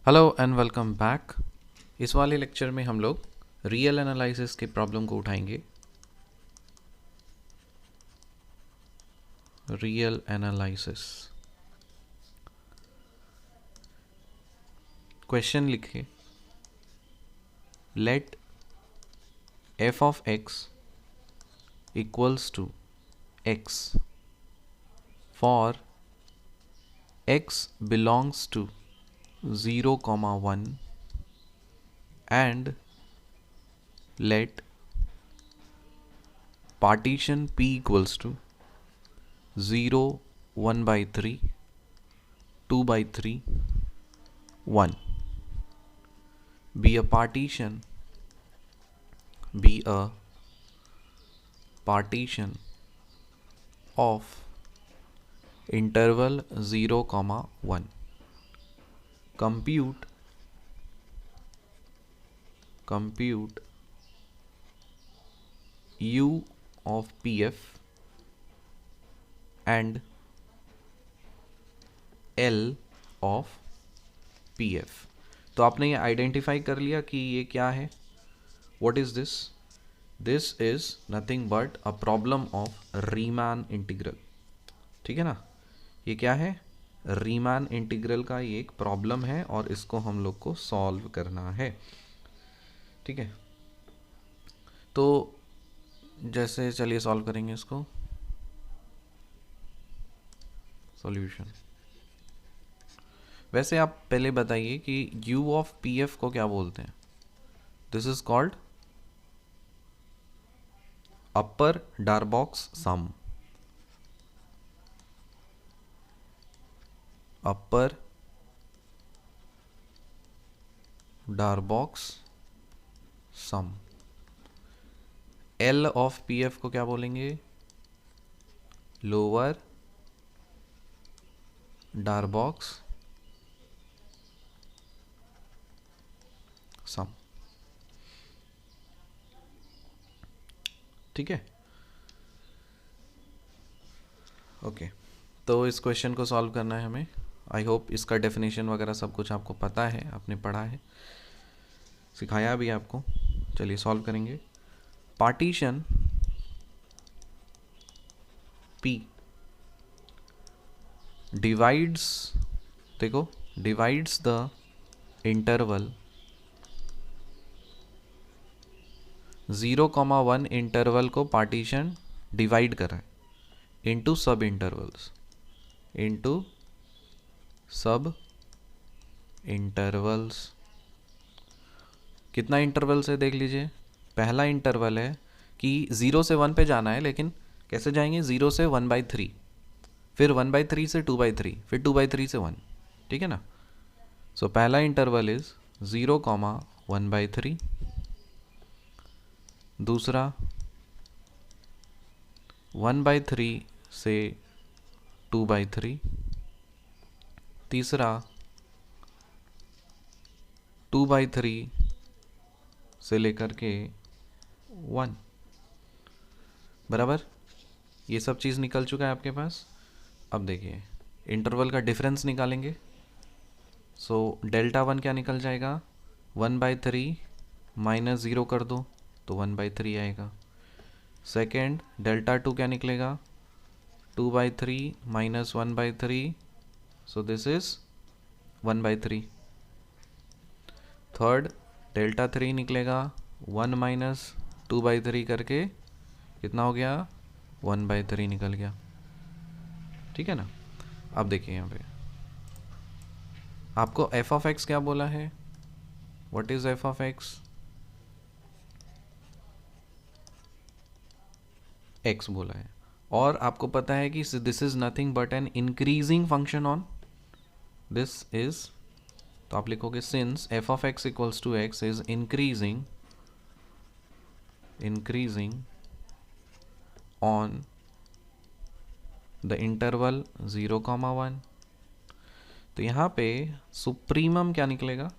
Hello and welcome back. इस वाले lecture में हम लोग रियल एनालिसिस के प्रॉब्लम को उठाएंगे। रियल एनालिसिस क्वेश्चन लिखिए। Let F of X equals to X for X belongs to 0, 1 and let partition P equals to 0, 1/3, 2/3, 1 be a partition of interval 0, 1. Compute U of PF and L of PF। तो आपने ये identify कर लिया कि ये क्या है। What is this? This is nothing but a problem of Riemann integral. ठीक है ना, ये क्या है? रीमान इंटीग्रल का ये एक प्रॉब्लम है और इसको हम लोग को सॉल्व करना है। ठीक है, तो जैसे चलिए सॉल्व करेंगे इसको। सॉल्यूशन, वैसे आप पहले बताइए कि u ऑफ पी एफ को क्या बोलते हैं? This is called upper Darboux sum. Upper Darboux sum. L of P F को क्या बोलेंगे? Lower Darboux sum. ठीक है, ओके। तो इस क्वेश्चन को सॉल्व करना है हमें। आई होप इसका डेफिनेशन वगैरह सब कुछ आपको पता है, आपने पढ़ा है, सिखाया भी आपको। चलिए सॉल्व करेंगे। पार्टीशन P डिवाइड्स, देखो, डिवाइड्स द इंटरवल 0, 1 इंटरवल को पार्टीशन डिवाइड कर रहा है इनटू सब इंटरवल्स, कितना इंटरवल्स है देख लीजिए। पहला इंटरवल है कि 0 से 1 पे जाना है, लेकिन कैसे जाएंगे? 0 से 1/3, फिर 1/3 से 2/3, फिर 2/3 से 1। ठीक है ना। सो पहला इंटरवल इज 0, 1/3, दूसरा 1/3 से 2/3, तीसरा 2/3 से लेकर के 1। बराबर, ये सब चीज़ निकल चुका है आपके पास। अब देखिए इंटरवल का डिफरेंस निकालेंगे। सो डेल्टा 1 क्या निकल जाएगा? 1/3 माइनस 0 कर दो तो 1/3 आएगा। सेकेंड डेल्टा 2 क्या निकलेगा? 2/3 minus 1/3, so this is 1/3। Third delta 3 निकलेगा 1 माइनस 2/3 करके कितना हो गया? 1/3 निकल गया। ठीक है ना। अब देखिए यहाँ पे आपको एफ ऑफ एक्स क्या बोला है? What is F of X? X बोला है, और आपको पता है कि this is nothing but an increasing function on this is, तो आप लिखोगे since F of X equals to X is increasing on the interval 0, 1। तो यहाँ पे सुप्रीमम क्या निकलेगा?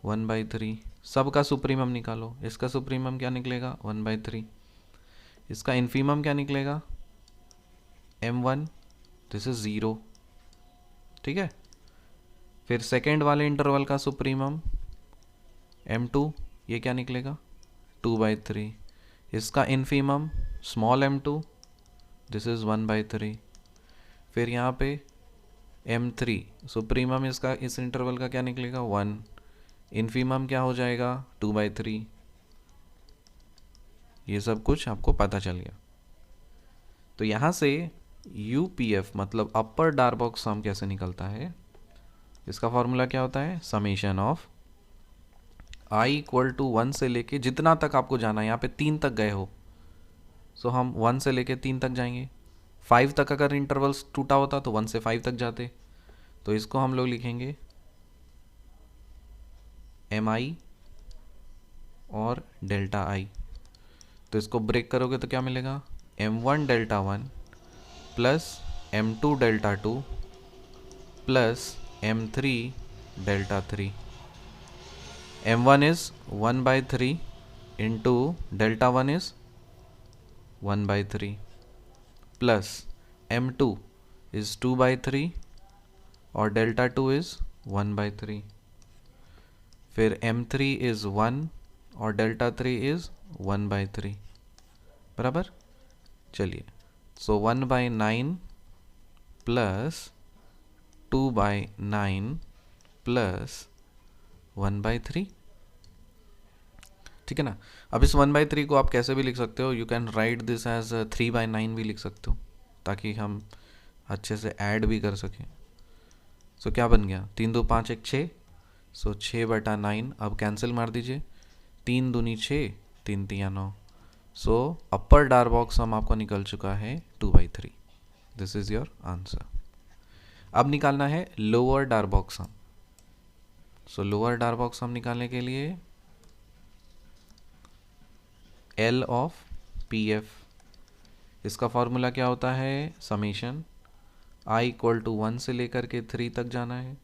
1/3। सबका सुप्रीमम निकालो। इसका सुप्रीमम क्या निकलेगा? 1/3। इसका इन्फीमम क्या निकलेगा? m1, this is 0। ठीक है, फिर सेकेंड वाले इंटरवल का सुप्रीमम m2, ये क्या निकलेगा 2/3। इसका infimum small m2, this is 1/3। फिर यहाँ पे m3 सुप्रीमम इसका इस इंटरवल का क्या निकलेगा 1, इन्फीमम क्या हो जाएगा 2/3। ये सब कुछ आपको पता चल गया। तो यहाँ से UPF मतलब अपर डार्बॉक्स सम कैसे निकलता है, इसका फॉर्मूला क्या होता है summation of I equal to 1 से लेके जितना तक आपको जाना है, यहाँ पे 3 तक गए हो सो हम 1 से लेके 3 तक जाएंगे। 5 तक अगर इंटरवल्स टूटा होता तो 1 से 5 तक जाते, तो इसको हम लोग लिखेंगे MI और डेल्टा I। तो इसको ब्रेक करोगे तो क्या मिलेगा M1 delta 1 plus M2 delta 2 plus M3 delta 3। M1 is 1/3 into delta 1 is 1/3 plus M2 is 2/3 और delta 2 is 1/3। फिर M3 is 1 और delta 3 is 1/3 बराबर। चलिए सो 1/9 प्लस 2/9 प्लस 1/3, ठीक है ना। अब इस 1/3 को आप कैसे भी लिख सकते हो, you can write this as 3/9 भी लिख सकते हो ताकि हम अच्छे से ऐड भी कर सकें। सो क्या बन गया 3 2 5 1 6, सो 6/9। अब कैंसिल मार दीजिए, 3 दूनी 6 3 3 9। सो अपर डार्बॉक्स सम आपका निकल चुका है 2/3। This is your answer. अब निकालना है लोअर डार्बॉक्स सम। सो लोअर डार्बॉक्स सम निकालने के लिए L ऑफ PF, इसका फॉर्मूला क्या होता है समेशन I इक्वल टू 1 से लेकर के 3 तक जाना है,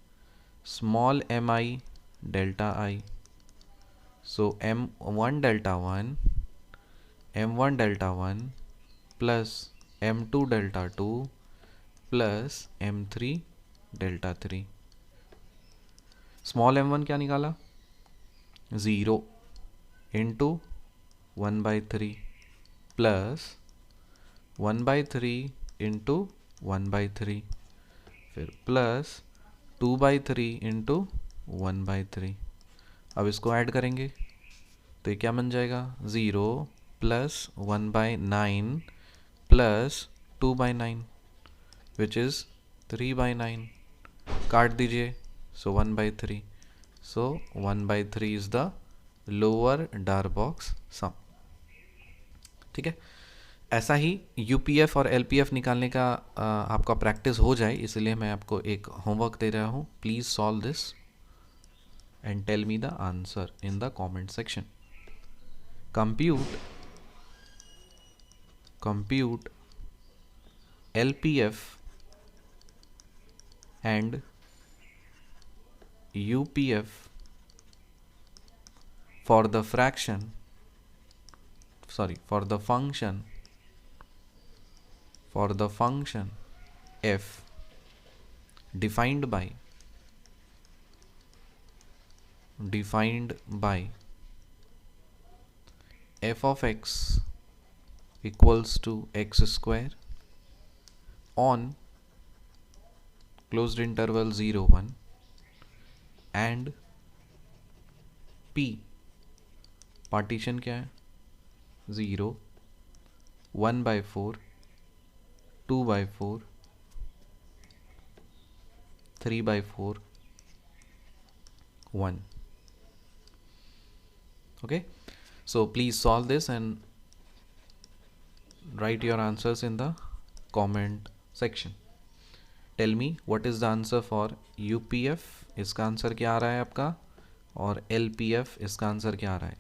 small mi delta I। So M1 delta 1 M1 delta 1 plus M2 delta 2 plus M3 delta 3। Small m1 क्या निकाला 0 इंटू 1/3 प्लस 1/3 इंटू 1/3 फिर प्लस 2/3 इंटू 1/3। अब इसको ऐड करेंगे तो ये क्या बन जाएगा 0 प्लस 1/9 प्लस 2/9 विच इज़ 3/9। काट दीजिए सो 1/3। सो 1/3 is the lower Darboux sum, ठीक है। ऐसा ही UPF और LPF निकालने का आपका प्रैक्टिस हो जाए, इसलिए मैं आपको एक होमवर्क दे रहा हूँ। Please solve this and tell me the answer in the comment section. compute LPF and UPF for the function f defined by f of x equals to x square on closed interval 0 1 and p partition क्या है 0 1/4 2/4 3/4 1। okay, so please solve this and write your answers in the comment section. Tell me what is the answer for UPF, इसका answer क्या आ रहा है आपका, और LPF इसका answer क्या आ रहा है।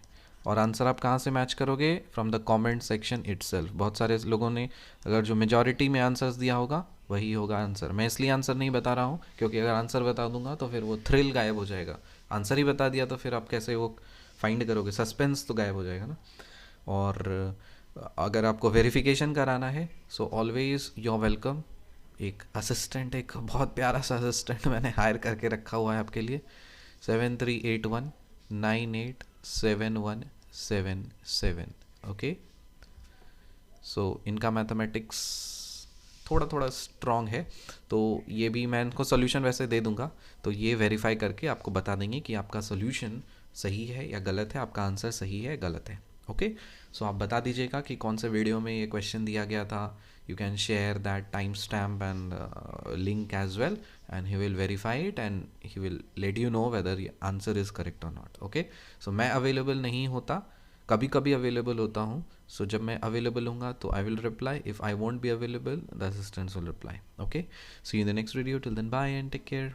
और आंसर आप कहाँ से मैच करोगे from the comment section itself. बहुत सारे लोगों ने अगर जो मेजॉरिटी में आंसर्स दिया होगा वही होगा आंसर। मैं इसलिए आंसर नहीं बता रहा हूँ क्योंकि अगर आंसर बता दूंगा तो फिर वो थ्रिल गायब हो जाएगा। आंसर ही बता दिया तो फिर आप कैसे वो फाइंड करोगे, सस्पेंस तो गायब हो जाएगा ना। और अगर आपको वेरिफिकेशन कराना है so always you are welcome. एक असिस्टेंट, एक बहुत प्यारा सा असिस्टेंट मैंने हायर करके रखा हुआ है आपके लिए। 7381987177। ओके, सो इनका मैथमेटिक्स थोड़ा थोड़ा स्ट्रॉन्ग है, तो ये भी मैं इनको सोल्यूशन वैसे दे दूंगा, तो ये वेरीफाई करके आपको बता देंगे कि आपका सोल्यूशन सही है या गलत है, आपका आंसर सही है गलत है। ओके, सो आप बता दीजिएगा कि कौन से वीडियो में ये क्वेश्चन दिया गया था। You can share that time stamp and link as well, and he will verify it and he will let you know whether answer is correct और नॉट। ओके, सो मैं अवेलेबल नहीं होता, कभी कभी अवेलेबल होता हूँ। सो जब मैं अवेलेबल हूँगा तो I will reply, if I won't be available the assistants will reply. Okay, see you in the next video, till then bye and take care.